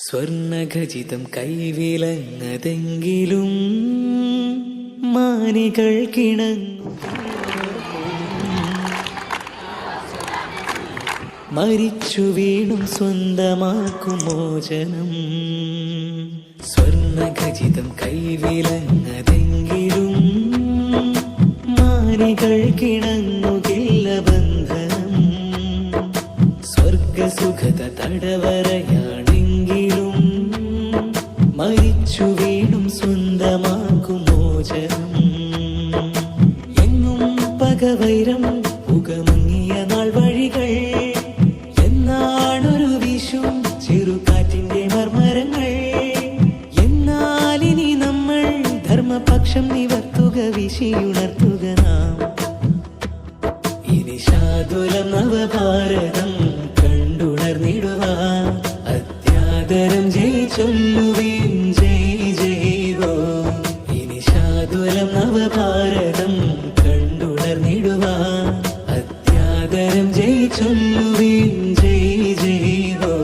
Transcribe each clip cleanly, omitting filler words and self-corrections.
സ്വർണഖചിതം കൈവിലങ്ങതെങ്കിലും മാനികൾ കിണങ്ങും മരിച്ചു വീണും സ്വന്തമാക്കും മോചനം. സ്വർണഖചിതം കൈവിലങ്ങതെങ്കിലും മാനികൾ കിണങ്ങുകില്ല ബന്ധനം. സ്വർഗസുഖത തടവറയാണെങ്കിലും മരിച്ചു വീണും സ്വന്തമാക്കും മോചനം. എങ്ങും പകവൈരം പുകമങ്ങിയ നാൾ വഴികൾ എന്നാണൊരു വിഷും ചെറുകാറ്റിന്റെ മർമരങ്ങൾ. എന്നാലിനി നമ്മൾ ധർമ്മപക്ഷം നിവർത്തുക, വിശിയുണർത്തുക നാം. ഇനി ശാതുലം നവഭാരതം കണ്ടുണർന്നിടുവാൻ അത്യാദരം ജയ് ചൊല്ലുവീൻ ജയ് ജയ് ഹോ. ഇനി ശാതുലം നവഭാരതം കണ്ടുണർന്നിടുവാൻ അത്യാദരം ജയ് ചൊല്ലുവീൻ जय जय हो.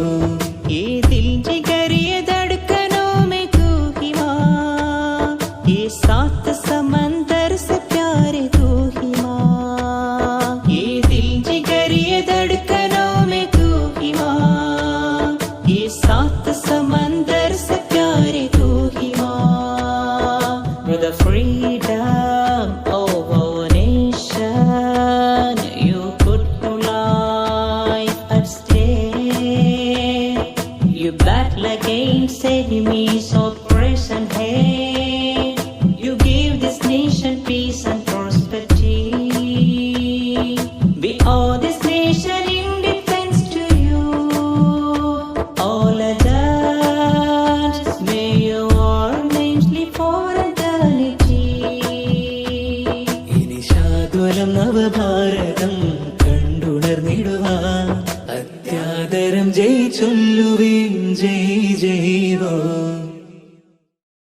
ये दिल जिगर ये धड़कनों में तू ही माँ, ये सात समंदर से प्यारे तू ही माँ. ये दिल जिगर ये धड़कनों में तू ही माँ, ये सात समंदर से प्यारे तू ही माँ. For the freedom of our nation you put to life at stake. You battle against enemies, oppression and hate. You give this nation peace and prosperity. We owe this nation in defense to you. All adults, may your names live for eternity. ഇനി ശാതുലം നവഭാരതം കണ്ടുണർന്നിടുവാൻ അത്യാദരം ജയ് ചൊല്ലുവീൻ ജയ് ജയ് ഹോ.